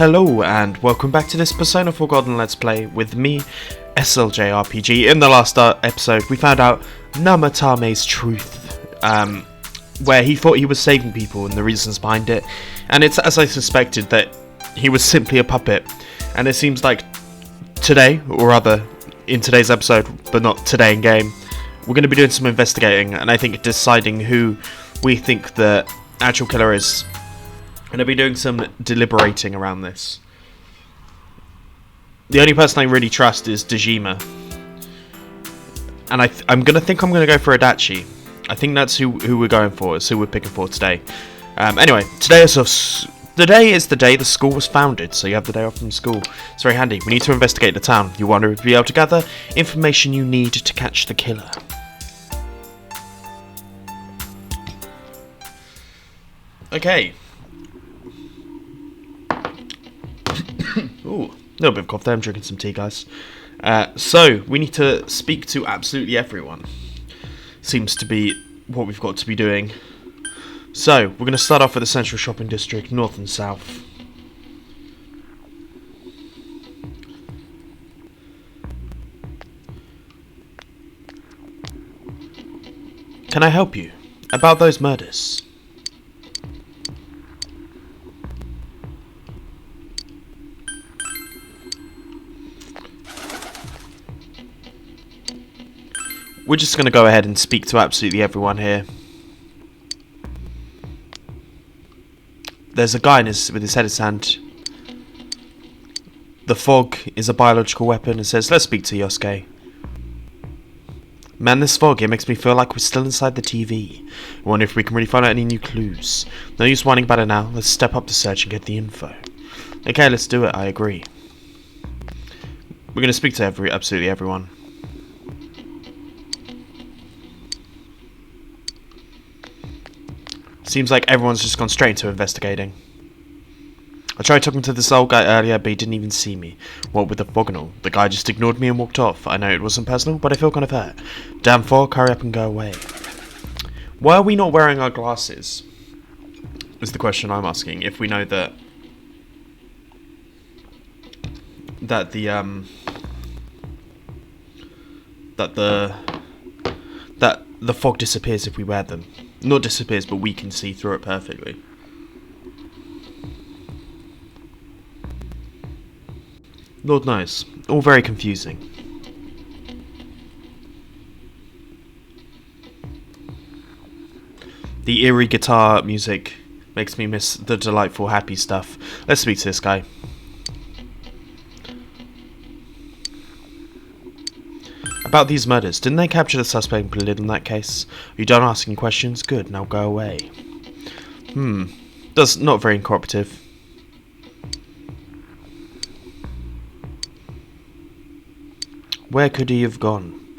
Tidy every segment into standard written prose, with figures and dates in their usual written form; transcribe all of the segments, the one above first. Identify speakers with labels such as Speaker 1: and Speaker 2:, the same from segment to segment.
Speaker 1: Hello and welcome back to this Persona Forgotten Let's Play with me, SLJRPG. In the last episode we found out Namatame's truth, where he thought he was saving people and the reasons behind it, and it's as I suspected, that he was simply a puppet. And it seems like today, or rather in today's episode, but not today in game, we're going to be doing some investigating and I think deciding who we think the actual killer is. I'm going to be doing some deliberating around this. The only person I really trust is Dojima. And I'm going to go for Adachi. I think that's who we're going for, is who we're picking for today. Anyway, today is the day the school was founded, so you have the day off from school. It's very handy. We need to investigate the town. You want to be able to gather information you need to catch the killer. Okay. Ooh, a little bit of cough there. I'm drinking some tea, guys. So, we need to speak to absolutely everyone. Seems to be what we've got to be doing. So, we're going to start off with the central shopping district, north and south. Can I help you? About those murders? We're just going to go ahead and speak to absolutely everyone here. There's a guy with his head in his hand. The fog is a biological weapon and says, let's speak to Yosuke. Man, this fog, it makes me feel like we're still inside the TV. I wonder if we can really find out any new clues. No use whining about it now. Let's step up the search and get the info. Okay, let's do it. I agree. We're going to speak to absolutely everyone. Seems like everyone's just gone straight into investigating. I tried talking to this old guy earlier, but he didn't even see me. What with the fog and all? The guy just ignored me and walked off. I know it wasn't personal, but I feel kind of hurt. Damn fog, hurry up and go away. Why are we not wearing our glasses? Is the question I'm asking. If we know that the fog disappears if we wear them. Not disappears, but we can see through it perfectly. Lord knows. All very confusing. The eerie guitar music makes me miss the delightful happy stuff. Let's speak to this guy. About these murders, didn't they capture the suspect and put a lid on that case? Are you done asking questions? Good, now go away. That's not very cooperative. Where could he have gone?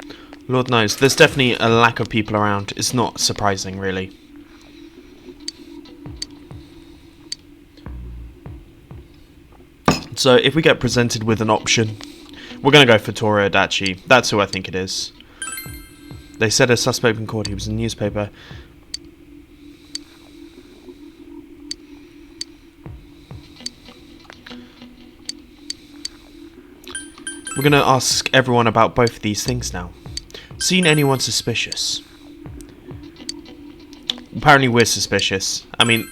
Speaker 1: Lord knows, there's definitely a lack of people around. It's not surprising, really. So, if we get presented with an option, we're going to go for Tohru Adachi. That's who I think it is. They said a suspect been caught. He was in the newspaper. We're going to ask everyone about both of these things now. Seen anyone suspicious? Apparently we're suspicious. I mean,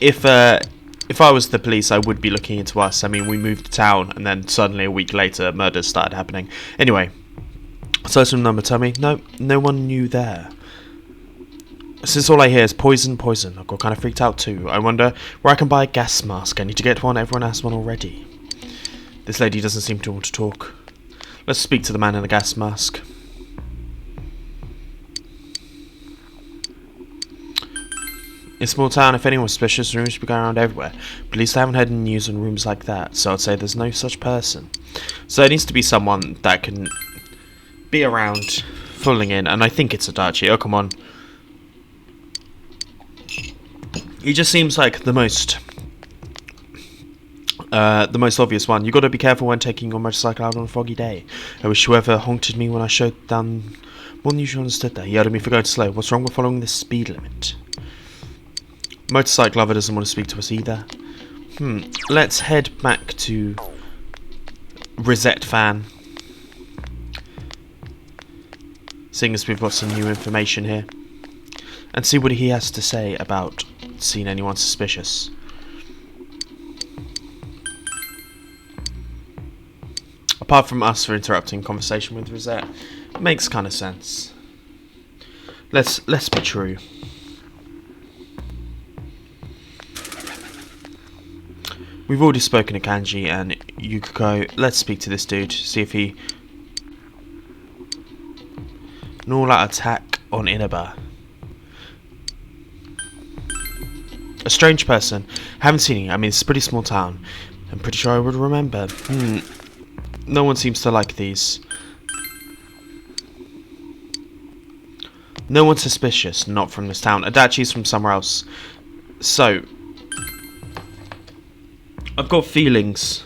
Speaker 1: if I was the police, I would be looking into us. I mean, we moved to town, and then suddenly a week later, murders started happening. Anyway, so some Namatame. No one knew there. Since all I hear is poison, I got kind of freaked out too. I wonder where I can buy a gas mask. I need to get one. Everyone has one already. This lady doesn't seem to want to talk. Let's speak to the man in the gas mask. In a small town, if anyone's suspicious, rumors should be going around everywhere. But at least I haven't heard any news on rooms like that, so I'd say there's no such person. So it needs to be someone that can be around, fooling in, and I think it's Adachi. Oh, come on. He just seems like the most obvious one. You got to be careful when taking your motorcycle out on a foggy day. I wish whoever haunted me when I showed down more than usual understood that. He yelled at me for going slow. What's wrong with following the speed limit? Motorcycle lover doesn't want to speak to us either. Let's head back to Rosette Fan. Seeing as we've got some new information here. And see what he has to say about seeing anyone suspicious. Apart from us for interrupting conversation with Rosette, it makes kind of sense. Let's be true. We've already spoken to Kanji and Yukiko. Let's speak to this dude, see if he... An all-out attack on Inaba. A strange person. Haven't seen him. I mean, it's a pretty small town. I'm pretty sure I would remember. No one seems to like these. No one's suspicious, not from this town. Adachi's from somewhere else. So, I've got feelings.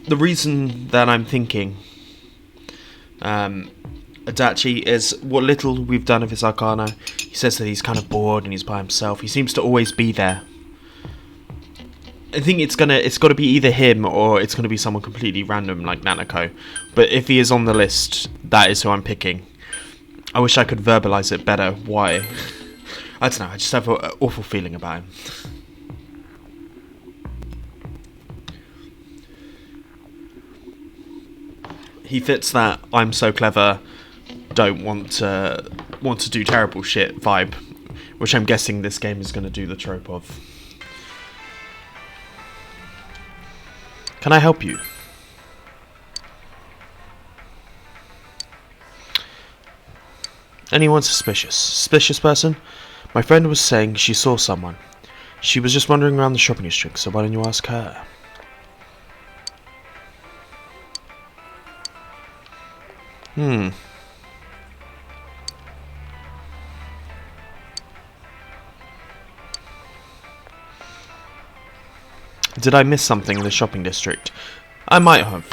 Speaker 1: The reason that I'm thinking Adachi is what little we've done of his arcana. He says that he's kind of bored and he's by himself. He seems to always be there. I think it's got to be either him or it's going to be someone completely random like Nanako. But if he is on the list, that is who I'm picking. I wish I could verbalise it better. Why? I don't know. I just have an awful feeling about him. He fits that I'm so clever, don't want to do terrible shit vibe, which I'm guessing this game is going to do the trope of. Can I help you? Anyone suspicious? Suspicious person? My friend was saying she saw someone. She was just wandering around the shopping district, so why don't you ask her? Did I miss something in the shopping district? I might have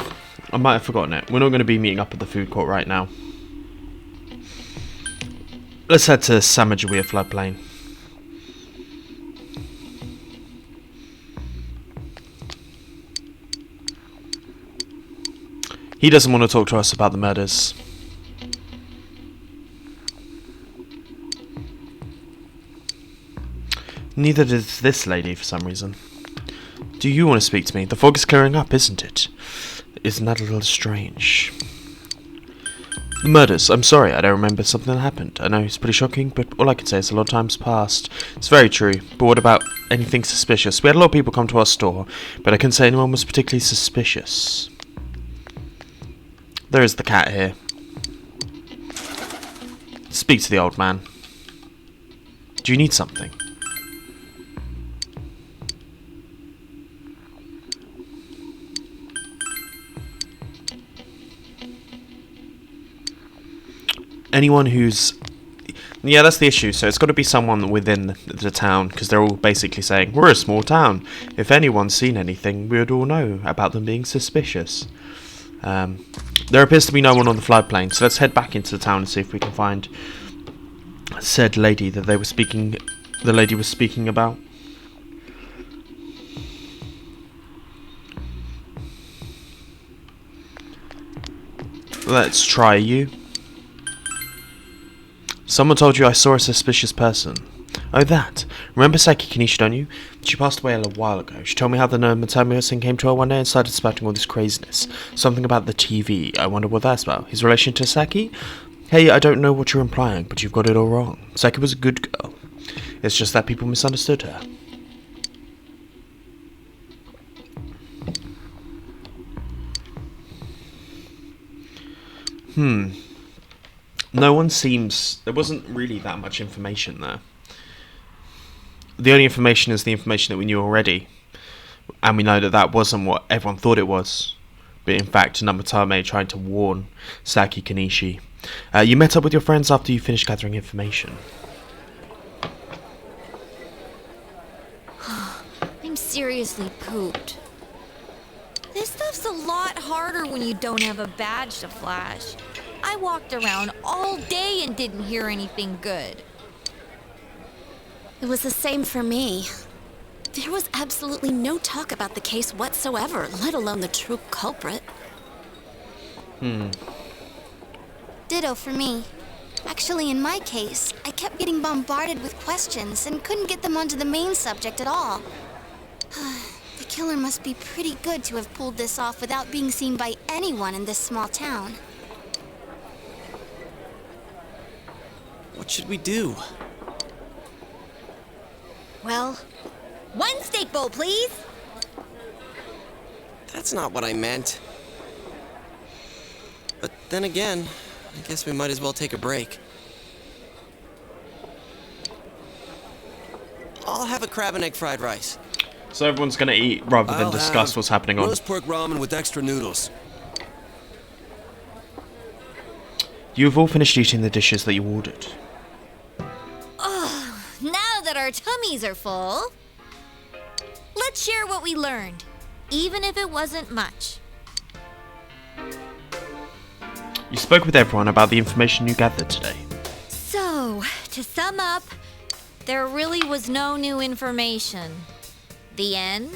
Speaker 1: forgotten it. We're not going to be meeting up at the food court right now. Let's head to Samajuia floodplain. He doesn't want to talk to us about the murders. Neither does this lady for some reason. Do you want to speak to me? The fog is clearing up, isn't it? Isn't that a little strange? The murders. I'm sorry, I don't remember something that happened. I know it's pretty shocking, but all I can say is a lot of time's passed. It's very true, but what about anything suspicious? We had a lot of people come to our store, but I couldn't say anyone was particularly suspicious. There is the cat here. Speak to the old man. Do you need something? Anyone who's... Yeah, that's the issue. So it's got to be someone within the town, because they're all basically saying, we're a small town. If anyone's seen anything, we would all know about them being suspicious. There appears to be no one on the floodplain, so let's head back into the town and see if we can find said lady that they were speaking... The lady was speaking about. Let's try you. Someone told you I saw a suspicious person. Oh, that. Remember Saki Kanishi, don't you? She passed away a little while ago. She told me how the Nakamuri person came to her one day and started spouting all this craziness. Something about the TV. I wonder what that's about. His relation to Saki? Hey, I don't know what you're implying, but you've got it all wrong. Saki was a good girl. It's just that people misunderstood her. No one seems... There wasn't really that much information there. The only information is the information that we knew already. And we know that that wasn't what everyone thought it was. But in fact, Namatame tried to warn Saki Kanishi. You met up with your friends after you finished gathering information.
Speaker 2: I'm seriously pooped. This stuff's a lot harder when you don't have a badge to flash. I walked around all day and didn't hear anything good.
Speaker 3: It was the same for me. There was absolutely no talk about the case whatsoever, let alone the true culprit.
Speaker 2: Ditto for me. Actually, in my case, I kept getting bombarded with questions and couldn't get them onto the main subject at all. The killer must be pretty good to have pulled this off without being seen by anyone in this small town.
Speaker 4: What should we do?
Speaker 2: Well, one steak bowl, please.
Speaker 4: That's not what I meant. But then again, I guess we might as well take a break. I'll have a crab and egg fried rice.
Speaker 1: So everyone's going to eat rather than discuss what's happening on.
Speaker 5: Roast pork ramen with extra noodles.
Speaker 1: You've all finished eating the dishes that you ordered.
Speaker 2: Now that our tummies are full, let's share what we learned, even if it wasn't much.
Speaker 1: You spoke with everyone about the information you gathered today.
Speaker 2: So, to sum up, there really was no new information. The end?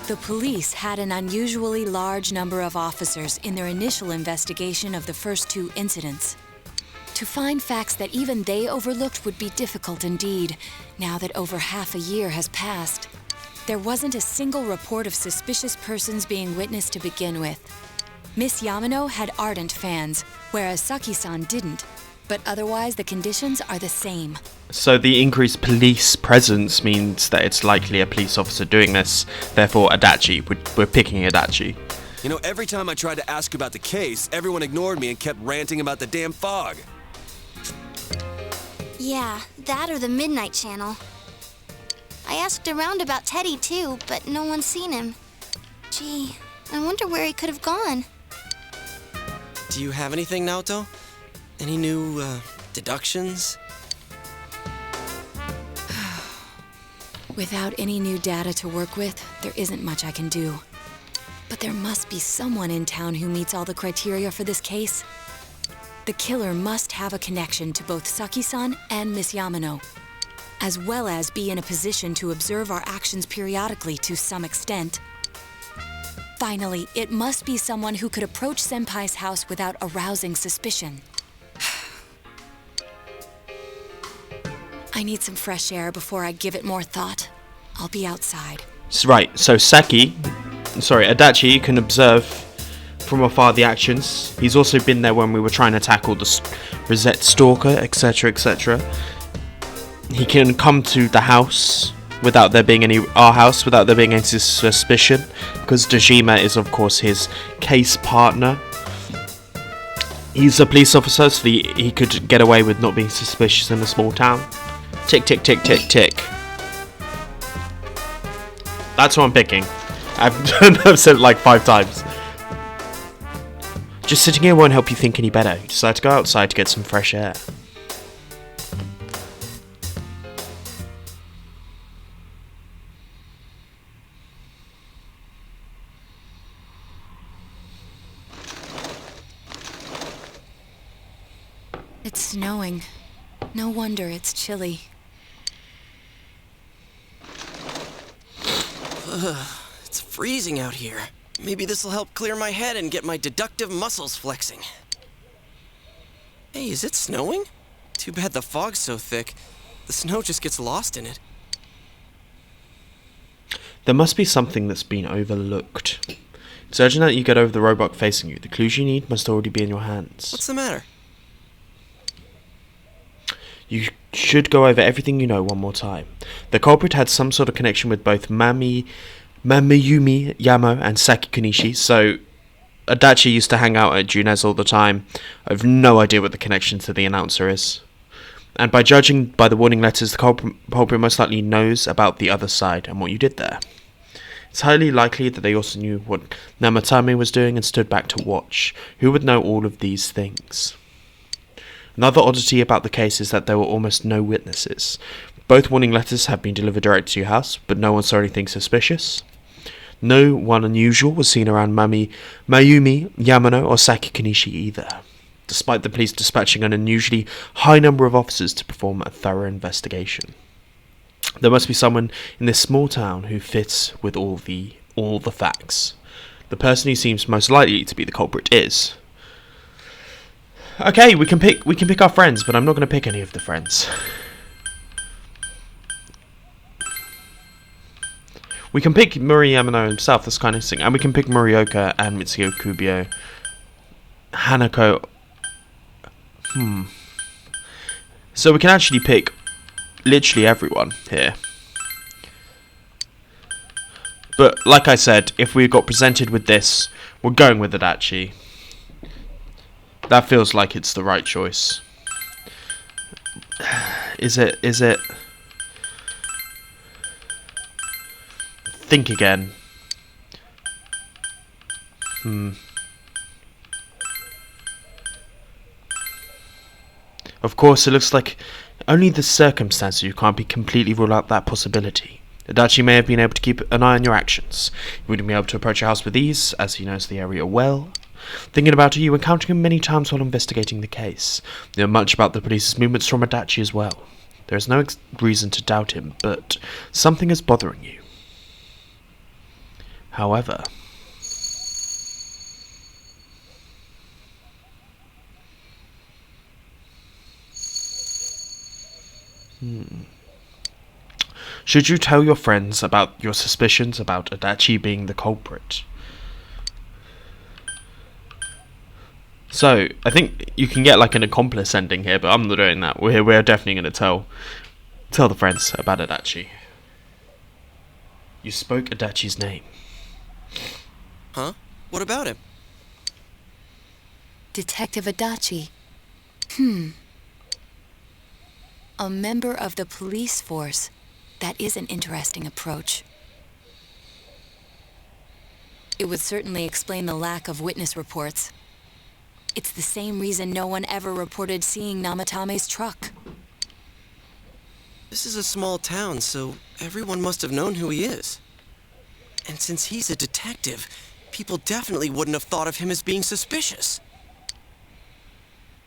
Speaker 3: The police had an unusually large number of officers in their initial investigation of the first two incidents. To find facts that even they overlooked would be difficult indeed, now that over half a year has passed. There wasn't a single report of suspicious persons being witnessed to begin with. Miss Yamano had ardent fans, whereas Saki-san didn't. But otherwise, the conditions are the same.
Speaker 1: So the increased police presence means that it's likely a police officer doing this. Therefore, Adachi. We're picking Adachi.
Speaker 5: You know, every time I tried to ask about the case, everyone ignored me and kept ranting about the damn fog.
Speaker 2: Yeah, that or the Midnight Channel. I asked around about Teddy too, but no one's seen him. Gee, I wonder where he could have gone.
Speaker 4: Do you have anything, Naoto? Any new, deductions?
Speaker 3: Without any new data to work with, there isn't much I can do. But there must be someone in town who meets all the criteria for this case. The killer must have a connection to both Saki-san and Miss Yamano, as well as be in a position to observe our actions periodically to some extent. Finally, it must be someone who could approach Senpai's house without arousing suspicion. I need some fresh air before I give it more thought. I'll be outside.
Speaker 1: Right, so Adachi can observe from afar the actions. He's also been there when we were trying to tackle the Rosette Stalker, etc, etc. He can come to the house without there being our house without there being any suspicion, because Dojima is of course his case partner. He's a police officer, so he could get away with not being suspicious in a small town. Tick, tick, tick, tick, tick. That's what I'm picking. I've said it like 5 times. Just sitting here won't help you think any better. You decide to go outside to get some fresh air.
Speaker 3: It's snowing. No wonder it's chilly.
Speaker 4: It's freezing out here. Maybe this'll help clear my head and get my deductive muscles flexing. Hey, is it snowing? Too bad the fog's so thick. The snow just gets lost in it.
Speaker 1: There must be something that's been overlooked. It's urgent that you get over the roadblock facing you. The clues you need must already be in your hands.
Speaker 4: What's the matter?
Speaker 1: You should go over everything you know one more time. The culprit had some sort of connection with both Mayumi Yamo and Saki Kunishi, so Adachi used to hang out at Junez all the time. I have no idea what the connection to the announcer is. And by judging by the warning letters, the culprit most likely knows about the other side and what you did there. It's highly likely that they also knew what Namatame was doing and stood back to watch. Who would know all of these things? Another oddity about the case is that there were almost no witnesses. Both warning letters have been delivered direct to your house, but no one saw anything suspicious. No one unusual was seen around Mayumi Yamano or Saki Kunishi either, despite the police dispatching an unusually high number of officers to perform a thorough investigation. There must be someone in this small town who fits with all the facts. The person who seems most likely to be the culprit is... Okay, we can pick our friends, but I'm not going to pick any of the friends. We can pick Murayamano himself, that's kind of interesting. And we can pick Morioka and Mitsuyo Kubio. Hanako... So we can actually pick literally everyone here. But like I said, if we got presented with this, we're going with Adachi. That feels like it's the right choice. Is it? Think again. Of course, it looks like only the circumstances you can't be completely rule out that possibility. Adachi may have been able to keep an eye on your actions. You wouldn't be able to approach your house with ease, as he knows the area well. Thinking about it, you encountered him many times while investigating the case. You know much about the police's movements from Adachi as well. There is no reason to doubt him, but something is bothering you. However... Should you tell your friends about your suspicions about Adachi being the culprit? So, I think you can get like an accomplice ending here, but I'm not doing that. We're definitely going to tell the friends about Adachi. You spoke Adachi's name.
Speaker 4: Huh? What about him?
Speaker 3: Detective Adachi. A member of the police force. That is an interesting approach. It would certainly explain the lack of witness reports. It's the same reason no one ever reported seeing Namatame's truck.
Speaker 4: This is a small town, so everyone must have known who he is. And since he's a detective, people definitely wouldn't have thought of him as being suspicious.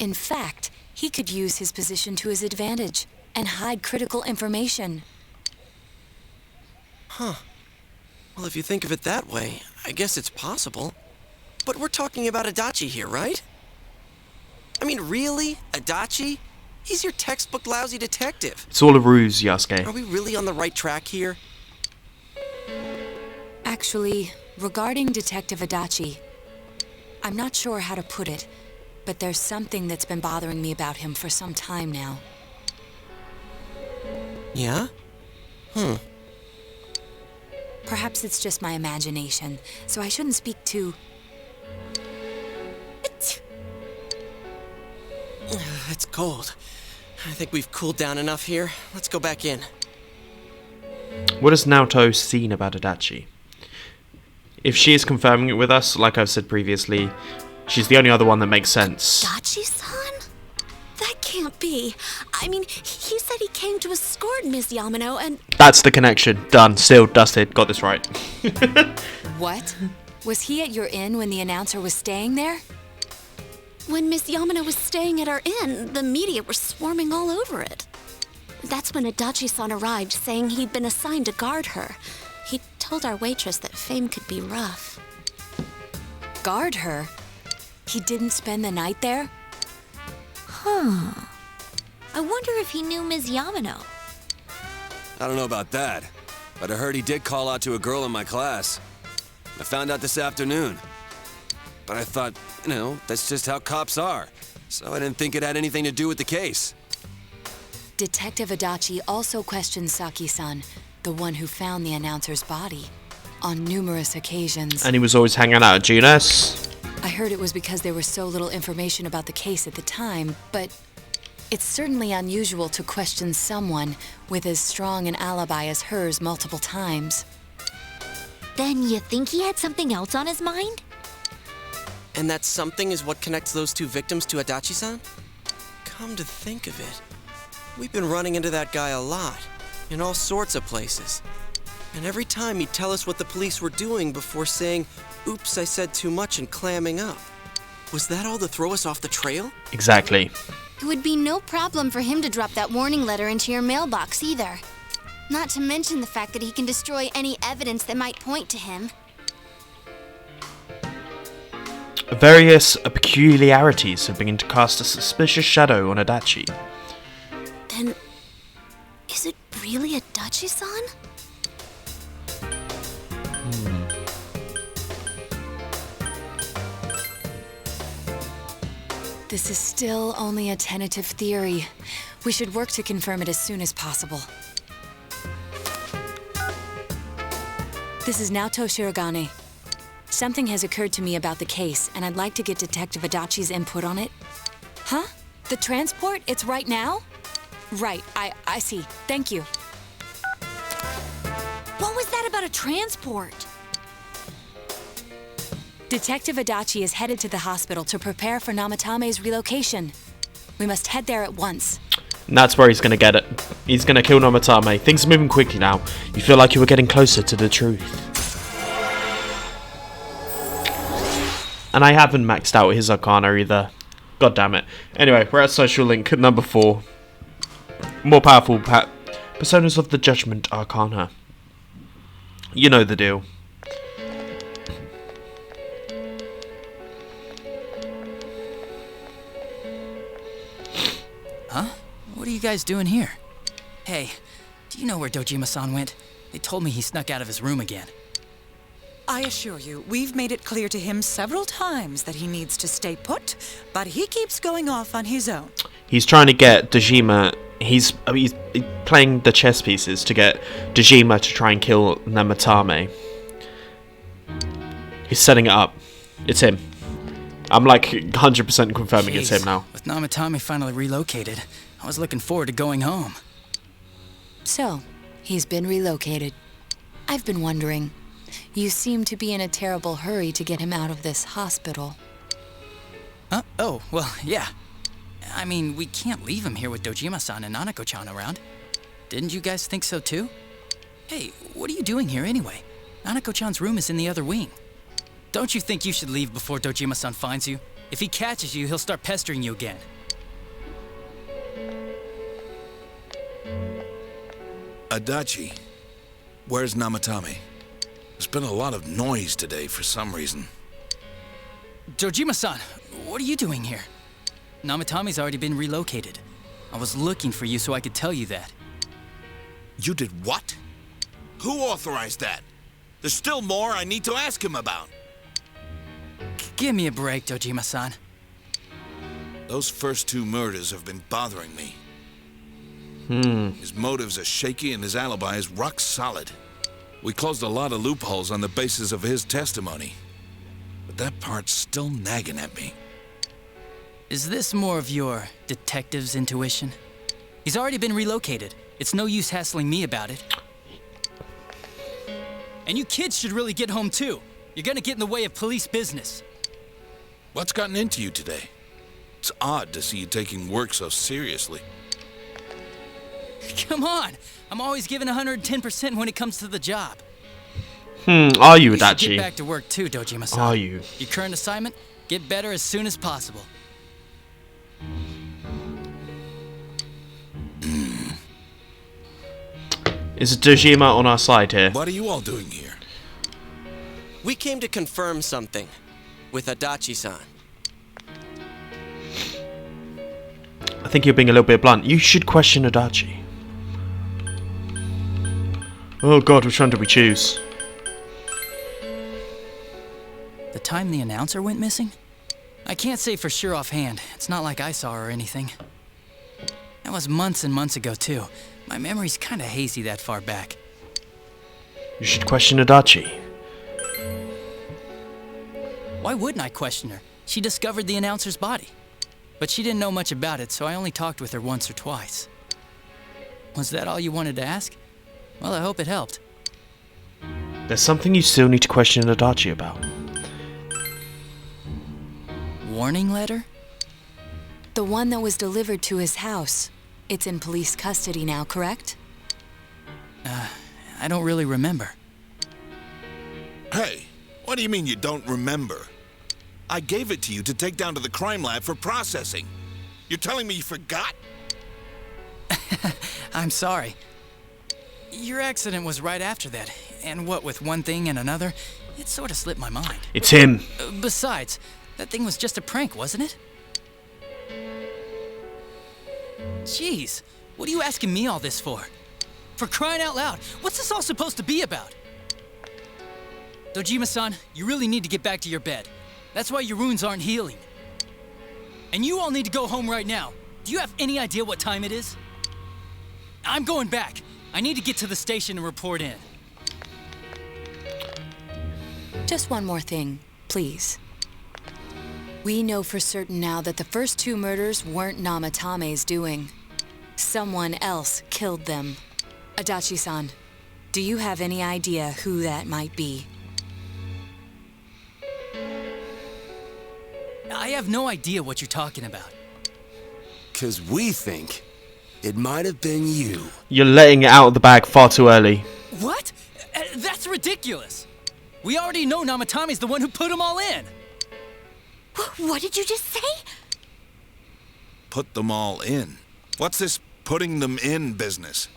Speaker 3: In fact, he could use his position to his advantage and hide critical information.
Speaker 4: Huh. Well, if you think of it that way, I guess it's possible. But we're talking about Adachi here, right? I mean, really? Adachi? He's your textbook lousy detective.
Speaker 1: It's all a ruse, Yasuke.
Speaker 4: Are we really on the right track here?
Speaker 3: Actually, regarding Detective Adachi, I'm not sure how to put it, but there's something that's been bothering me about him for some time now.
Speaker 4: Yeah?
Speaker 3: Perhaps it's just my imagination, so I shouldn't speak too...
Speaker 4: It's cold. I think we've cooled down enough here. Let's go back in.
Speaker 1: What has Naoto seen about Adachi? If she is confirming it with us, like I've said previously, she's the only other one that makes sense.
Speaker 6: Adachi-san? That can't be. I mean, he said he came to escort Miss Yamano and...
Speaker 1: That's the connection. Done. Sealed. Dusted. Got this right.
Speaker 3: What? Was he at your inn when the announcer was staying there?
Speaker 6: When Miss Yamano was staying at our inn, the media were swarming all over it. That's when Adachi-san arrived, saying he'd been assigned to guard her. He told our waitress that fame could be rough.
Speaker 3: Guard her? He didn't spend the night there?
Speaker 7: I wonder if he knew Ms. Yamano.
Speaker 5: I don't know about that, but I heard he did call out to a girl in my class. I found out this afternoon. But I thought, that's just how cops are. So I didn't think it had anything to do with the case.
Speaker 3: Detective Adachi also questioned Saki-san, the one who found the announcer's body, on numerous occasions.
Speaker 1: And he was always hanging out at Junes.
Speaker 3: I heard it was because there was so little information about the case at the time, but it's certainly unusual to question someone with as strong an alibi as hers multiple times.
Speaker 7: Then you think he had something else on his mind?
Speaker 4: And that something is what connects those two victims to Adachi-san? Come to think of it, we've been running into that guy a lot, in all sorts of places. And every time he'd tell us what the police were doing before saying, "Oops, I said too much," and clamming up. Was that all to throw us off the trail?
Speaker 1: Exactly.
Speaker 2: It would be no problem for him to drop that warning letter into your mailbox either. Not to mention the fact that he can destroy any evidence that might point to him.
Speaker 1: Various peculiarities have begun to cast a suspicious shadow on Adachi.
Speaker 6: Then, is it really Adachi-san?
Speaker 3: This is still only a tentative theory. We should work to confirm it as soon as possible. This is Naoto Shirogane. Something has occurred to me about the case, and I'd like to get Detective Adachi's input on it. Huh? The transport? It's right now? Right, I see. Thank you.
Speaker 7: What was that about a transport?
Speaker 3: Detective Adachi is headed to the hospital to prepare for Namatame's relocation. We must head there at once.
Speaker 1: And that's where he's going to get it. He's going to kill Namatame. Things are moving quickly now. You feel like you were getting closer to the truth. And I haven't maxed out his Arcana either. God damn it. Anyway, we're at social link number 4. More powerful Personas of the Judgment Arcana. You know the deal.
Speaker 8: Huh? What are you guys doing here? Hey, do you know where Dojima-san went? They told me he snuck out of his room again.
Speaker 9: I assure you, we've made it clear to him several times that he needs to stay put, but he keeps going off on his own.
Speaker 1: He's trying to get Dojima. He's playing the chess pieces to get Dojima to try and kill Namatame. He's setting it up. It's him. I'm like 100% confirming it's him now.
Speaker 8: With Namatame finally relocated, I was looking forward to going home.
Speaker 3: So, he's been relocated. I've been wondering. You seem to be in a terrible hurry to get him out of this hospital.
Speaker 8: Huh? Oh, well, yeah. I mean, we can't leave him here with Dojima-san and Nanako-chan around. Didn't you guys think so too? Hey, what are you doing here anyway? Nanako-chan's room is in the other wing. Don't you think you should leave before Dojima-san finds you? If he catches you, he'll start pestering you again.
Speaker 10: Adachi, where's Namatame? There's been a lot of noise today for some reason.
Speaker 8: Dojima-san, what are you doing here? Namatame's already been relocated. I was looking for you so I could tell you that.
Speaker 10: You did what? Who authorized that? There's still more I need to ask him about.
Speaker 8: Give me a break, Dojima-san.
Speaker 10: Those first 2 murders have been bothering me. His motives are shaky and his alibi is rock solid. We closed a lot of loopholes on the basis of his testimony. But that part's still nagging at me.
Speaker 8: Is this more of your detective's intuition? He's already been relocated. It's no use hassling me about it. And you kids should really get home too. You're gonna get in the way of police business.
Speaker 10: What's gotten into you today? It's odd to see you taking work so seriously.
Speaker 8: Come on! I'm always giving 110% when it comes to the job.
Speaker 1: Are you,
Speaker 8: You should
Speaker 1: Adachi?
Speaker 8: get back to work too, Dojima-san.
Speaker 1: Are you?
Speaker 8: Your current assignment? Get better as soon as possible.
Speaker 1: Is Dojima on our side here?
Speaker 10: What are you all doing here?
Speaker 4: We came to confirm something with Adachi-san.
Speaker 1: I think you're being a little bit blunt. You should question Adachi. Oh god, which one do we choose?
Speaker 8: The time the announcer went missing? I can't say for sure offhand. It's not like I saw her or anything. That was months and months ago, too. My memory's kinda hazy that far back.
Speaker 1: You should question Adachi.
Speaker 8: Why wouldn't I question her? She discovered the announcer's body. But she didn't know much about it, so I only talked with her once or twice. Was that all you wanted to ask? Well, I hope it helped.
Speaker 1: There's something you still need to question Adachi about.
Speaker 8: Warning letter?
Speaker 3: The one that was delivered to his house. It's in police custody now, correct?
Speaker 8: I don't really remember.
Speaker 10: Hey, what do you mean you don't remember? I gave it to you to take down to the crime lab for processing. You're telling me you forgot?
Speaker 8: I'm sorry. Your accident was right after that, and what with one thing and another, it sort of slipped my mind.
Speaker 1: It's him.
Speaker 8: Besides, that thing was just a prank, wasn't it? Jeez, what are you asking me all this for? For crying out loud, what's this all supposed to be about? Dojima-san, you really need to get back to your bed. That's why your wounds aren't healing. And you all need to go home right now. Do you have any idea what time it is? I'm going back. I need to get to the station and report in.
Speaker 3: Just one more thing, please. We know for certain now that the first 2 murders weren't Namatame's doing. Someone else killed them. Adachi-san, do you have any idea who that might be?
Speaker 8: I have no idea what you're talking about.
Speaker 5: 'Cause we think it might have been you.
Speaker 1: You're letting it out of the bag far too early.
Speaker 8: What? That's ridiculous. We already know Namatame's the one who put them all in.
Speaker 7: What did you just say?
Speaker 10: Put them all in. What's this putting them in business?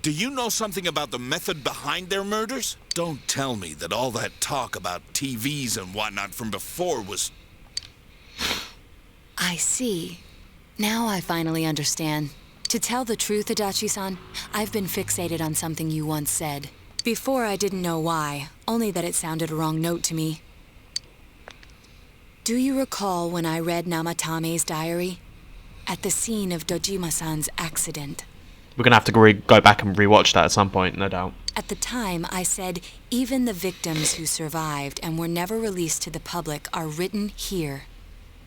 Speaker 10: Do you know something about the method behind their murders? Don't tell me that all that talk about TVs and whatnot from before was...
Speaker 3: I see. Now I finally understand. To tell the truth, Adachi-san, I've been fixated on something you once said. Before I didn't know why, only that it sounded a wrong note to me. Do you recall when I read Namatame's diary? At the scene of Dojima-san's accident.
Speaker 1: We're gonna have to go back and rewatch that at some point, no doubt.
Speaker 3: At the time, I said, even the victims who survived and were never released to the public are written here.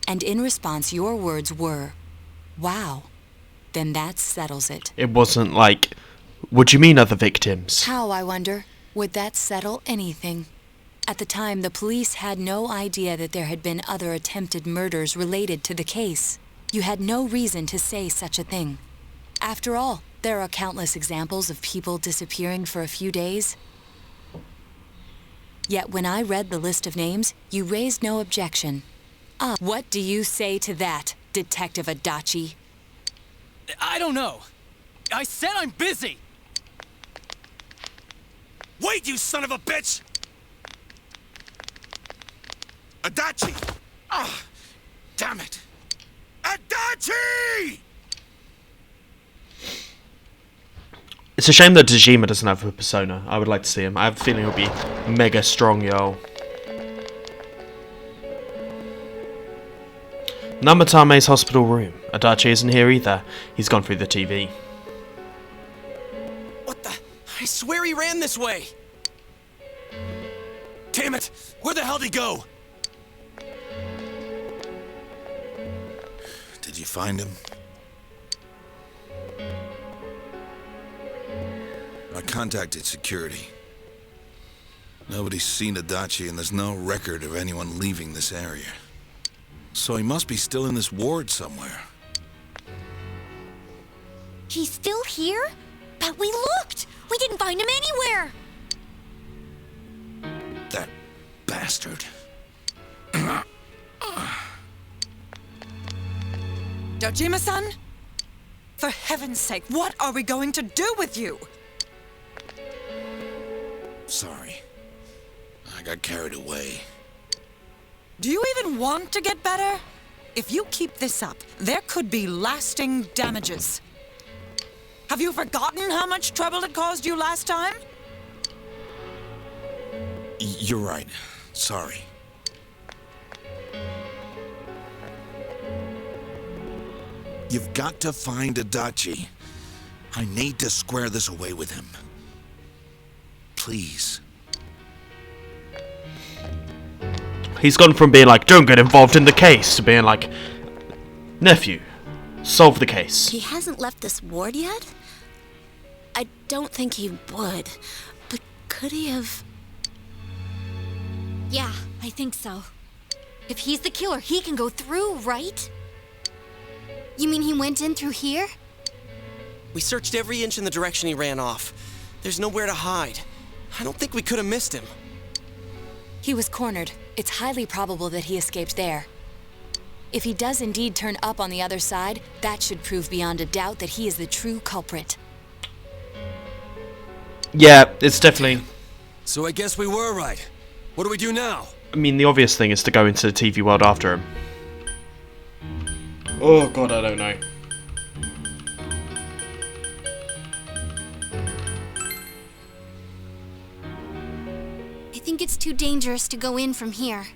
Speaker 3: And in response, your words were, wow, then that settles it.
Speaker 1: It wasn't like, what do you mean other victims?
Speaker 3: How, I wonder, would that settle anything? At the time, the police had no idea that there had been other attempted murders related to the case. You had no reason to say such a thing. After all, there are countless examples of people disappearing for a few days. Yet when I read the list of names, you raised no objection. What do you say to that, Detective Adachi?
Speaker 8: I don't know. I said I'm busy!
Speaker 10: Wait, you son of a bitch! Adachi! Ah, damn it! Adachi!
Speaker 1: It's a shame that Dojima doesn't have a persona. I would like to see him. I have a feeling he'll be mega strong, yo. Namatame's hospital room. Adachi isn't here either. He's gone through the TV.
Speaker 4: What the? I swear he ran this way!
Speaker 5: Damn it! Where the hell did he go?
Speaker 10: Did you find him? I contacted security. Nobody's seen Adachi and there's no record of anyone leaving this area. So he must be still in this ward somewhere.
Speaker 7: He's still here? But we looked! We didn't find him anywhere!
Speaker 10: That bastard.
Speaker 9: Dojima-san? For heaven's sake, what are we going to do with you?
Speaker 10: Sorry. I got carried away.
Speaker 9: Do you even want to get better? If you keep this up, there could be lasting damages. Have you forgotten how much trouble it caused you last time?
Speaker 10: You're right. Sorry. You've got to find Adachi. I need to square this away with him. Please.
Speaker 1: He's gone from being like, don't get involved in the case, to being like, nephew, solve the case.
Speaker 6: He hasn't left this ward yet? I don't think he would. But could he have...
Speaker 7: Yeah, I think so. If he's the killer, he can go through, right?
Speaker 2: You mean he went in through here?
Speaker 4: We searched every inch in the direction he ran off. There's nowhere to hide. I don't think we could have missed him.
Speaker 3: He was cornered. It's highly probable that he escaped there. If he does indeed turn up on the other side, that should prove beyond a doubt that he is the true culprit.
Speaker 1: Yeah, it's definitely...
Speaker 5: So I guess we were right. What do we do now?
Speaker 1: I mean, the obvious thing is to go into the TV world after him. Oh god, I don't know.
Speaker 2: I think it's too dangerous to go in from here.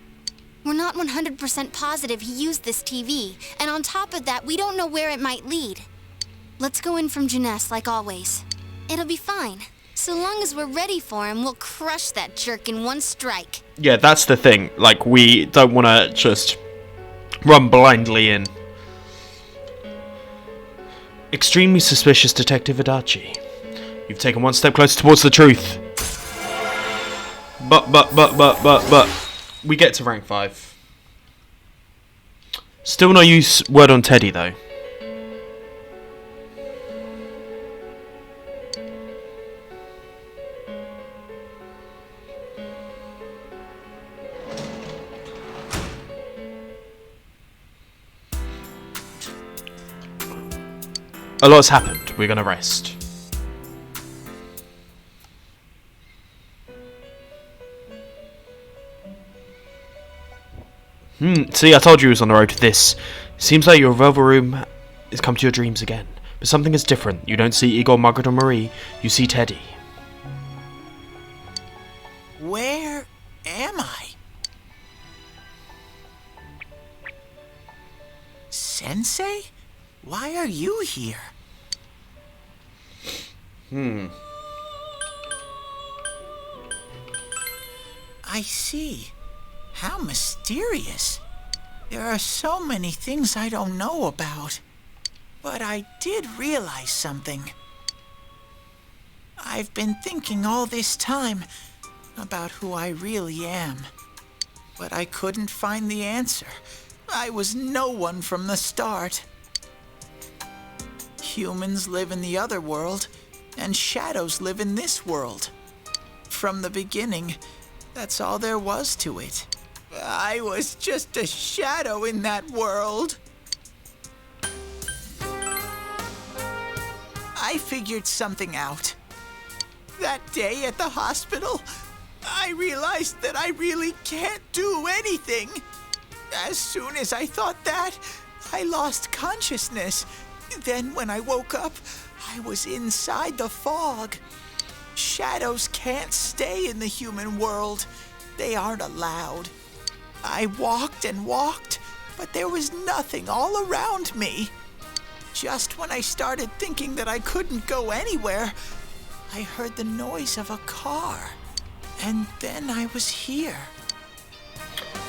Speaker 2: We're not 100% positive he used this TV, and on top of that, we don't know where it might lead. Let's go in from Jeunesse like always. It'll be fine. So long as we're ready for him, we'll crush that jerk in one strike.
Speaker 1: Yeah, that's the thing. Like, we don't want to just run blindly in. Extremely suspicious Detective Adachi. You've taken one step closer towards the truth. But. We get to rank 5. Still no use word on Teddy, though. A lot's happened. We're gonna rest. See, I told you he was on the road to this. Seems like your revel room has come to your dreams again. But something is different. You don't see Igor, Margaret, or Marie. You see Teddy.
Speaker 11: Where am I? Sensei? Why are you here? I see. How mysterious. There are so many things I don't know about. But I did realize something. I've been thinking all this time about who I really am. But I couldn't find the answer. I was no one from the start. Humans live in the other world, and shadows live in this world. From the beginning, that's all there was to it. I was just a shadow in that world. I figured something out. That day at the hospital, I realized that I really can't do anything. As soon as I thought that, I lost consciousness. Then when I woke up, I was inside the fog. Shadows can't stay in the human world. They aren't allowed. I walked and walked, but there was nothing all around me. Just when I started thinking that I couldn't go anywhere, I heard the noise of a car. And then I was here.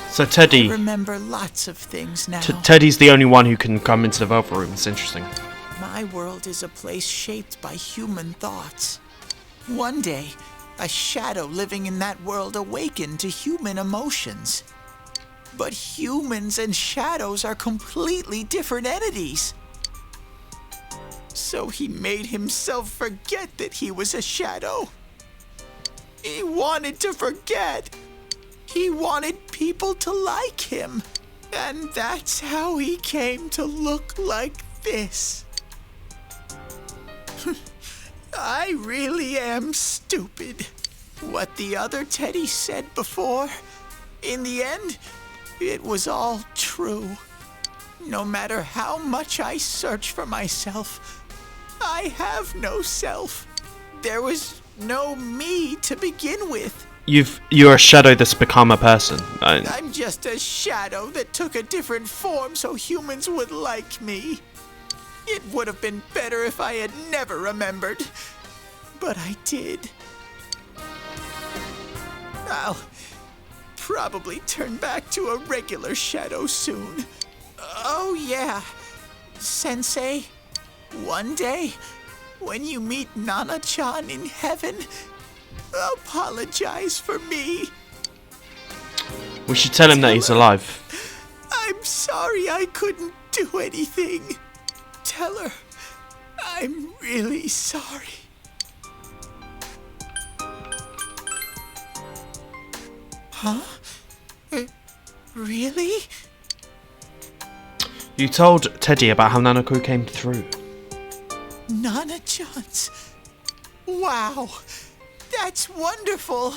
Speaker 1: So Teddy...
Speaker 11: I remember lots of things now.
Speaker 1: Teddy's the only one who can come into the Velvet Room. It's interesting.
Speaker 11: My world is a place shaped by human thoughts. One day, a shadow living in that world awakened to human emotions. But humans and shadows are completely different entities. So he made himself forget that he was a shadow. He wanted to forget. He wanted people to like him. And that's how he came to look like this. I really am stupid. What the other Teddy said before, in the end, it was all true. No matter how much I search for myself, I have no self. There was no me to begin with.
Speaker 1: You're a shadow that's become a person.
Speaker 11: I'm just a shadow that took a different form so humans would like me. It would have been better if I had never remembered. But I did. I'll probably turn back to a regular shadow soon. Oh yeah, Sensei, one day, when you meet Nana-chan in heaven, apologize for me.
Speaker 1: We should tell him that he's alive.
Speaker 11: I'm sorry I couldn't do anything. Tell her I'm really sorry. Huh? Really?
Speaker 1: You told Teddy about how Nanako came through.
Speaker 11: Nana-chan's. Wow. That's wonderful.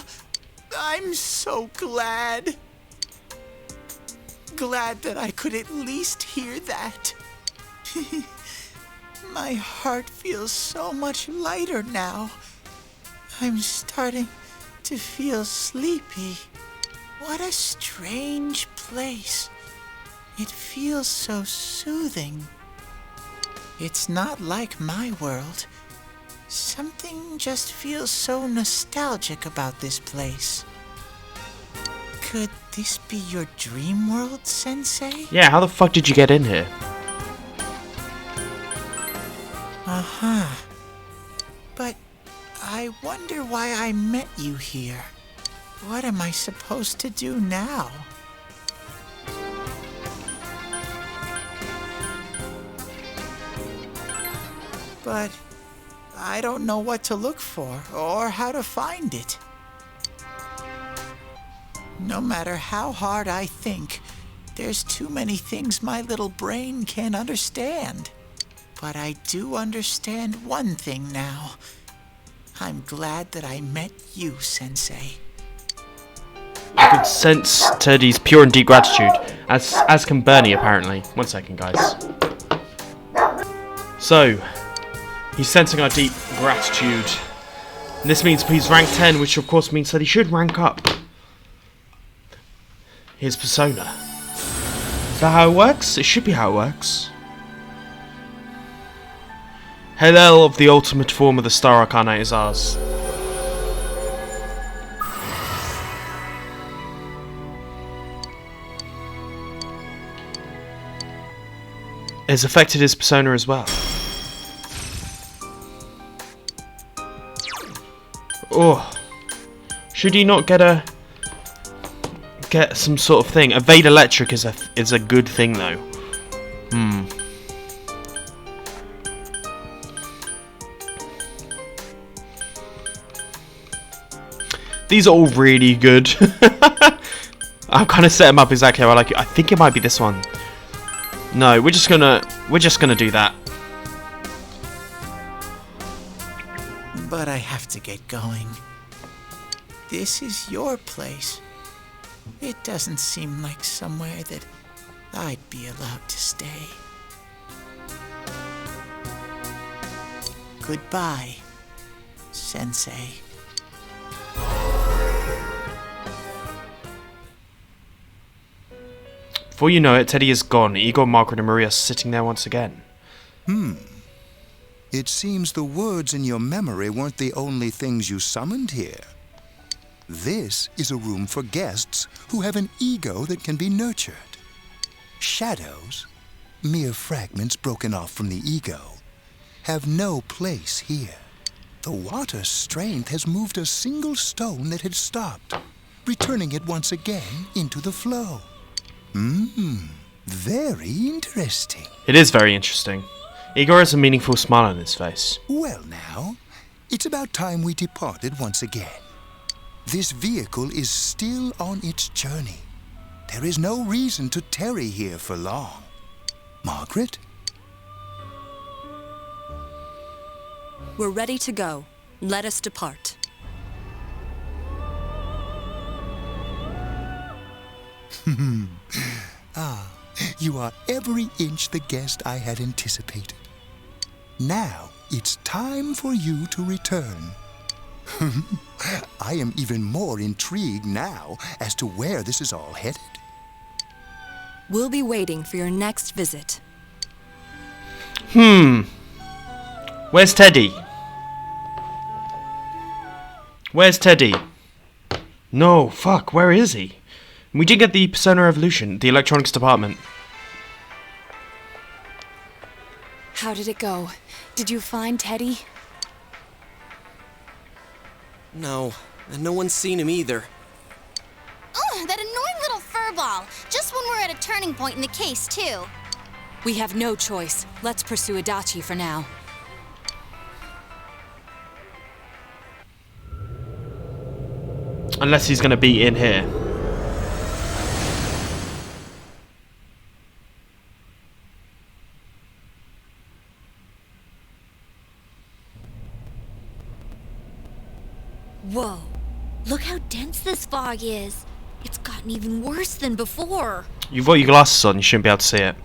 Speaker 11: I'm so glad. Glad that I could at least hear that. My heart feels so much lighter now. I'm starting to feel sleepy. What a strange place. It feels so soothing. It's not like my world. Something just feels so nostalgic about this place. Could this be your dream world, Sensei?
Speaker 1: Yeah, how the fuck did you get in here?
Speaker 11: Uh-huh. But I wonder why I met you here. What am I supposed to do now? But I don't know what to look for or how to find it. No matter how hard I think, there's too many things my little brain can't understand. But I do understand one thing now. I'm glad that I met you, Sensei.
Speaker 1: I could sense Teddy's pure and deep gratitude, as can Bernie apparently. 1 second, guys. So, he's sensing our deep gratitude. And this means he's rank 10, which of course means that he should rank up his persona. Is that how it works? It should be how it works. Hellel of the ultimate form of the Star Arcana is ours. It's affected his persona as well. Oh, should he not get some sort of thing? Evade electric is a good thing though. These are all really good. I've kind of set them up exactly how I like it. I think it might be this one. No, we're just gonna do that.
Speaker 11: But I have to get going. This is your place. It doesn't seem like somewhere that I'd be allowed to stay. Goodbye, Sensei.
Speaker 1: Before you know it, Teddy is gone. Igor, Margaret, and Maria are sitting there once again.
Speaker 12: It seems the words in your memory weren't the only things you summoned here. This is a room for guests who have an ego that can be nurtured. Shadows, mere fragments broken off from the ego, have no place here. The water's strength has moved a single stone that had stopped, returning it once again into the flow. Very interesting.
Speaker 1: It is very interesting. Igor has a meaningful smile on his face.
Speaker 12: Well now, it's about time we departed once again. This vehicle is still on its journey. There is no reason to tarry here for long. Margaret?
Speaker 3: We're ready to go. Let us depart.
Speaker 12: You are every inch the guest I had anticipated. Now it's time for you to return. I am even more intrigued now as to where this is all headed.
Speaker 3: We'll be waiting for your next visit.
Speaker 1: Where's Teddy? Where's Teddy? No, fuck, where is he? We did get the Persona Revolution, the electronics department.
Speaker 3: How did it go? Did you find Teddy?
Speaker 4: No, and no one's seen him either.
Speaker 2: Ugh, that annoying little furball. Just when we're at a turning point in the case, too.
Speaker 3: We have no choice. Let's pursue Adachi for now.
Speaker 1: Unless he's gonna be in here.
Speaker 7: Look how dense this fog is. It's gotten even worse than before.
Speaker 1: You've got your glasses on, you shouldn't be able to see it.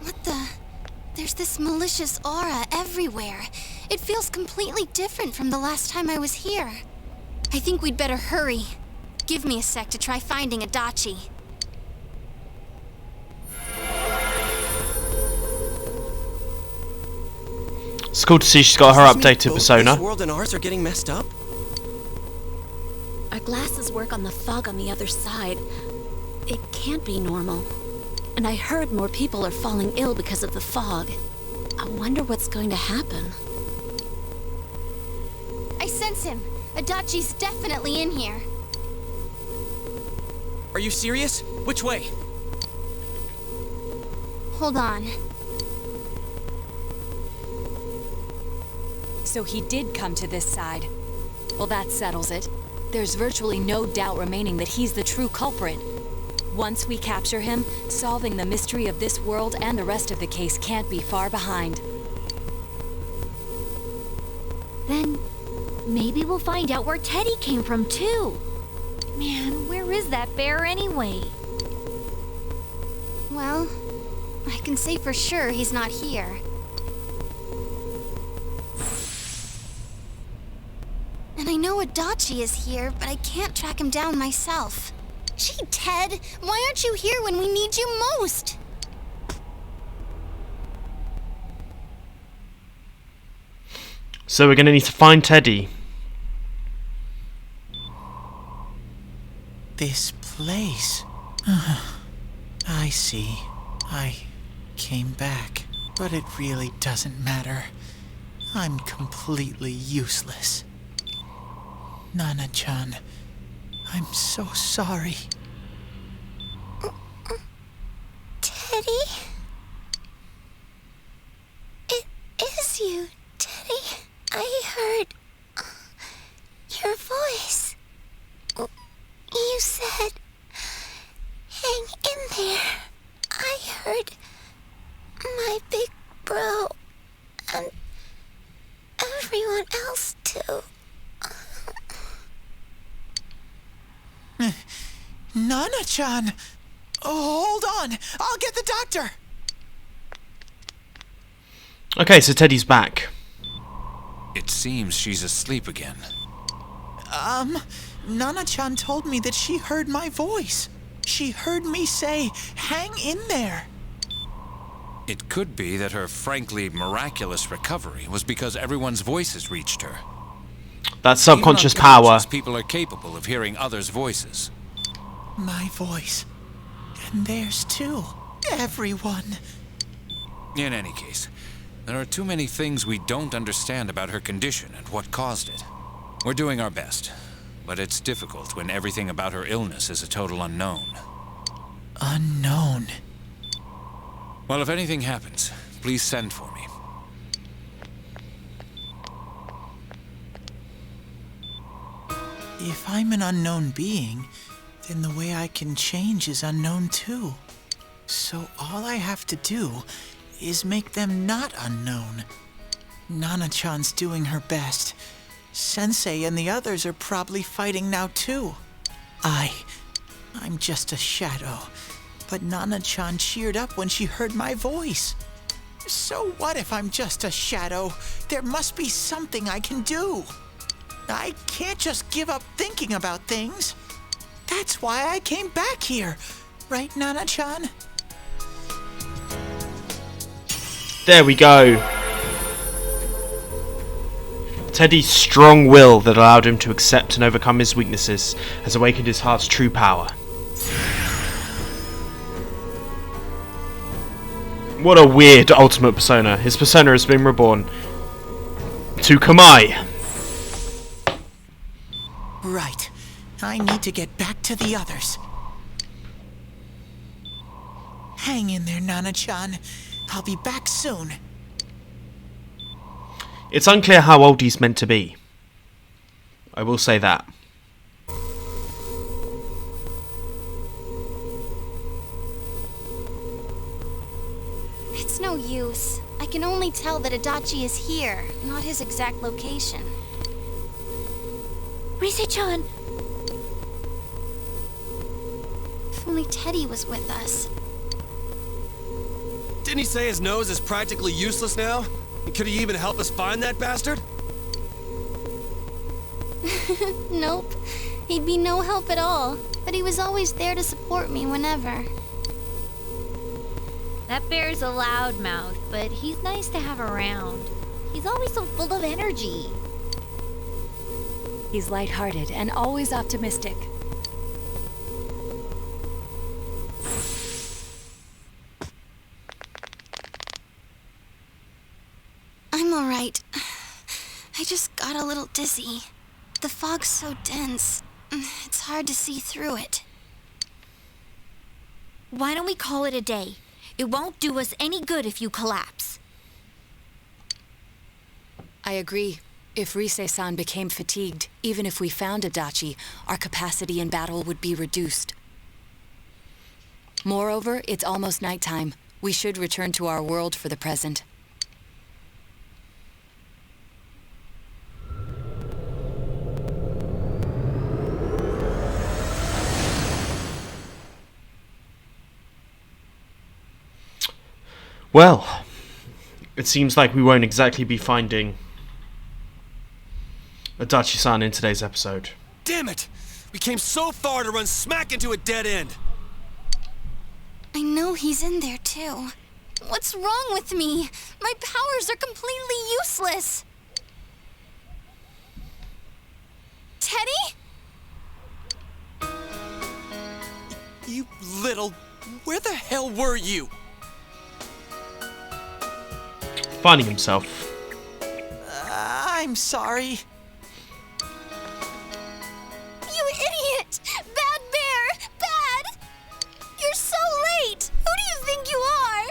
Speaker 2: What the? There's this malicious aura everywhere. It feels completely different from the last time I was here. I think we'd better hurry. Give me a sec to try finding Adachi.
Speaker 1: It's cool to see she's got her
Speaker 4: Does this mean
Speaker 1: updated
Speaker 4: both
Speaker 1: persona.
Speaker 4: This world and ours are getting messed up?
Speaker 6: Our glasses work on the fog on the other side. It can't be normal. And I heard more people are falling ill because of the fog. I wonder what's going to happen.
Speaker 2: I sense him. Adachi's definitely in here.
Speaker 4: Are you serious? Which way?
Speaker 2: Hold on.
Speaker 3: So he did come to this side. Well, that settles it. There's virtually no doubt remaining that he's the true culprit. Once we capture him, solving the mystery of this world and the rest of the case can't be far behind.
Speaker 7: Then maybe we'll find out where Teddy came from too. Man, where is that bear anyway?
Speaker 2: Well, I can say for sure he's not here. And I know Adachi is here, but I can't track him down myself. Gee, Ted, why aren't you here when we need you most?
Speaker 1: So we're gonna need to find Teddy.
Speaker 11: This place. I see. I came back, but it really doesn't matter. I'm completely useless. Nana-chan, I'm so sorry.
Speaker 2: Teddy? It is you, Teddy. I heard your voice. You said, hang in there. I heard my big bro and everyone else too.
Speaker 11: Nana-chan! Oh, hold on! I'll get the doctor!
Speaker 1: Okay, so Teddy's back.
Speaker 10: It seems she's asleep again.
Speaker 11: Nana-chan told me that she heard my voice. She heard me say, hang in there.
Speaker 10: It could be that her frankly miraculous recovery was because everyone's voices reached her.
Speaker 1: That subconscious
Speaker 10: Even
Speaker 1: power.
Speaker 10: unconscious people are capable of hearing others' voices.
Speaker 11: My voice. And theirs too. Everyone.
Speaker 10: In any case, there are too many things we don't understand about her condition and what caused it. We're doing our best, but it's difficult when everything about her illness is a total unknown.
Speaker 11: Unknown.
Speaker 10: Well, if anything happens, please send for me.
Speaker 11: If I'm an unknown being, then the way I can change is unknown too. So all I have to do is make them not unknown. Nana-chan's doing her best. Sensei and the others are probably fighting now too. I'm just a shadow. But Nana-chan cheered up when she heard my voice. So what if I'm just a shadow? There must be something I can do. I can't just give up thinking about things. That's why I came back here. Right, Nana-chan?
Speaker 1: There we go. Teddy's strong will that allowed him to accept and overcome his weaknesses has awakened his heart's true power. What a weird ultimate persona. His persona has been reborn. To Kamai.
Speaker 11: Right. I need to get back to the others. Hang in there, Nana-chan. I'll be back soon.
Speaker 1: It's unclear how old he's meant to be. I will say that.
Speaker 2: It's no use. I can only tell that Adachi is here, not his exact location.
Speaker 7: Rise-chan!
Speaker 2: If only Teddy was with us.
Speaker 5: Didn't he say his nose is practically useless now? And could he even help us find that bastard?
Speaker 2: Nope. He'd be no help at all. But he was always there to support me whenever.
Speaker 7: That bear's a loudmouth, but he's nice to have around. He's always so full of energy.
Speaker 3: He's lighthearted and always optimistic.
Speaker 2: I'm alright. I just got a little dizzy. The fog's so dense, it's hard to see through it.
Speaker 7: Why don't we call it a day? It won't do us any good if you collapse.
Speaker 3: I agree. If Rise-san became fatigued, even if we found Adachi, our capacity in battle would be reduced. Moreover, it's almost nighttime. We should return to our world for the present.
Speaker 1: Well, it seems like we won't exactly be finding Adachi-san in today's episode.
Speaker 5: Damn it! We came so far to run smack into a dead end!
Speaker 2: I know he's in there too. What's wrong with me? My powers are completely useless. Teddy?
Speaker 4: You little... Where the hell were you?
Speaker 1: Finding himself.
Speaker 11: I'm sorry.
Speaker 2: You idiot! Bad bear! Bad! You're so late! Who do you think you are?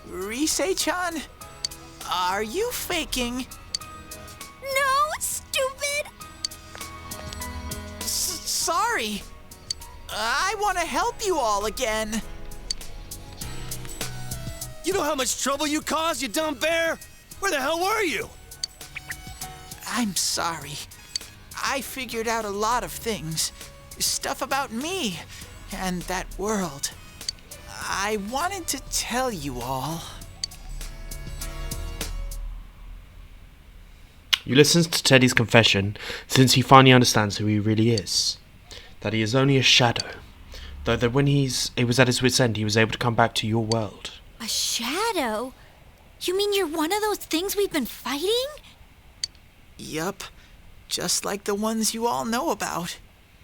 Speaker 11: Rise-chan? Are you faking?
Speaker 2: No, stupid!
Speaker 11: Sorry. I want to help you all again.
Speaker 5: You know how much trouble you caused, you dumb bear? Where the hell were you?
Speaker 11: I'm sorry. I figured out a lot of things. Stuff about me and that world. I wanted to tell you all.
Speaker 1: You listen to Teddy's confession since he finally understands who he really is. That he is only a shadow. Though that when he was at his wit's end, he was able to come back to your world.
Speaker 7: A shadow? You mean you're one of those things we've been fighting?
Speaker 11: Yup. Just like the ones you all know about.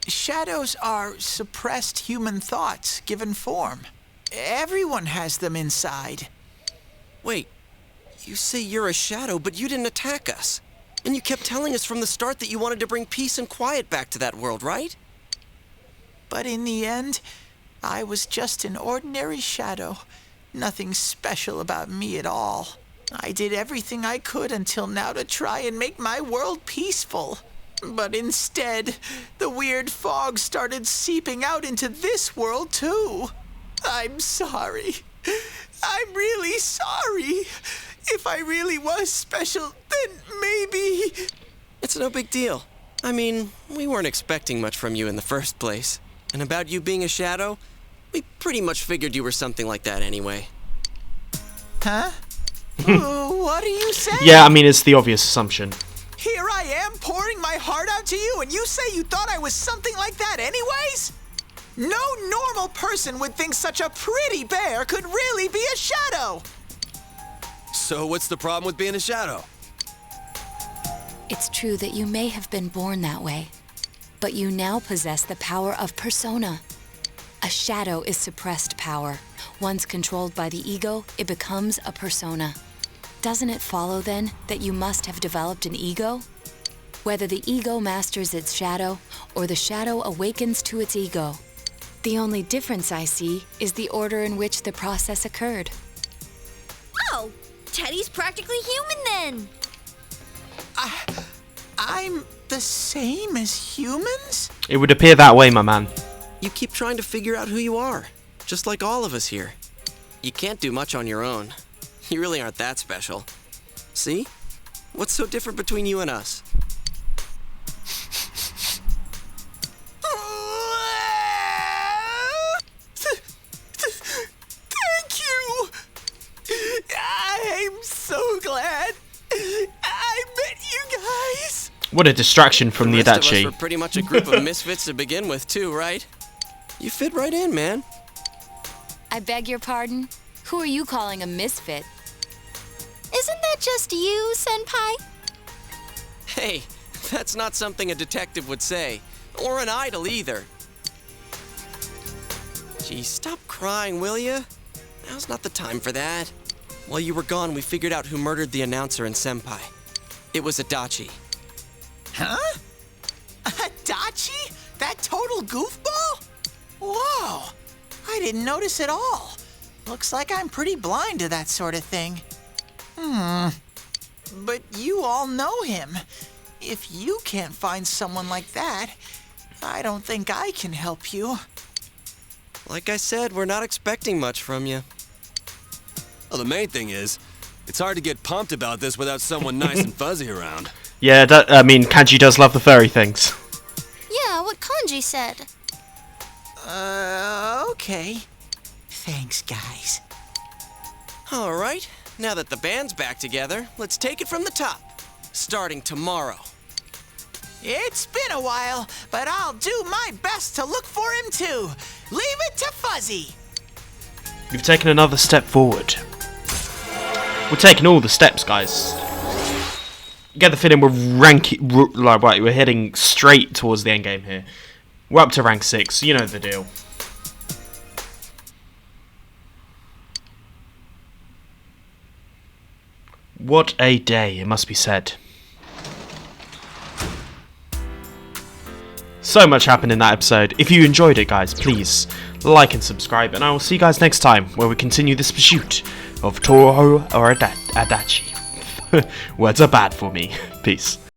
Speaker 11: Shadows are suppressed human thoughts given form. Everyone has them inside.
Speaker 4: Wait, you say you're a shadow, but you didn't attack us. And you kept telling us from the start that you wanted to bring peace and quiet back to that world, right?
Speaker 11: But in the end, I was just an ordinary shadow. Nothing special about me at all. I did everything I could until now to try and make my world peaceful. But instead, the weird fog started seeping out into this world too. I'm sorry. I'm really sorry. If I really was special, then maybe...
Speaker 4: It's no big deal. I mean, we weren't expecting much from you in the first place. And about you being a shadow, we pretty much figured you were something like that anyway.
Speaker 11: Huh? What are you saying?
Speaker 1: Yeah, I mean, it's the obvious assumption.
Speaker 11: Here I am pouring my heart out to you, and you say you thought I was something like that anyways? No normal person would think such a pretty bear could really be a shadow.
Speaker 5: So what's the problem with being a shadow?
Speaker 3: It's true that you may have been born that way, but you now possess the power of persona. A shadow is suppressed power. Once controlled by the ego, it becomes a persona. Doesn't it follow, then, that you must have developed an ego? Whether the ego masters its shadow, or the shadow awakens to its ego. The only difference I see is the order in which the process occurred.
Speaker 7: Oh, Teddy's practically human then.
Speaker 11: I'm the same as humans?
Speaker 1: It would appear that way, my man.
Speaker 4: You keep trying to figure out who you are, just like all of us here. You can't do much on your own. You really aren't that special. See? What's so different between you and us?
Speaker 11: Thank you! I'm so glad I met you guys!
Speaker 1: What a distraction from the
Speaker 4: rest of us
Speaker 1: Adachi.
Speaker 4: were pretty much a group of misfits to begin with, too, right? You fit right in, man.
Speaker 3: I beg your pardon? Who are you calling a misfit?
Speaker 2: Isn't that just you, Senpai?
Speaker 4: Hey, that's not something a detective would say. Or an idol, either. Gee, stop crying, will ya? Now's not the time for that. While you were gone, we figured out who murdered the announcer and Senpai. It was Adachi.
Speaker 11: Huh? Adachi? That total goofball? Whoa! I didn't notice at all. Looks like I'm pretty blind to that sort of thing. But you all know him. If you can't find someone like that, I don't think I can help you.
Speaker 4: Like I said, we're not expecting much from you.
Speaker 5: Well, the main thing is, it's hard to get pumped about this without someone nice and fuzzy around.
Speaker 1: Yeah, I mean, Kanji does love the furry things.
Speaker 2: Yeah, what Kanji said.
Speaker 11: Okay. Thanks, guys.
Speaker 4: All right, now that the band's back together, let's take it from the top. Starting tomorrow.
Speaker 11: It's been a while, but I'll do my best to look for him too. Leave it to Fuzzy.
Speaker 1: We've taken another step forward. We're taking all the steps, guys. Get the feeling we're heading straight towards the end game here. We're up to rank 6, you know the deal. What a day, it must be said. So much happened in that episode. If you enjoyed it, guys, please like and subscribe, and I will see you guys next time, where we continue this pursuit of Tohru or Adachi. Words are bad for me. Peace.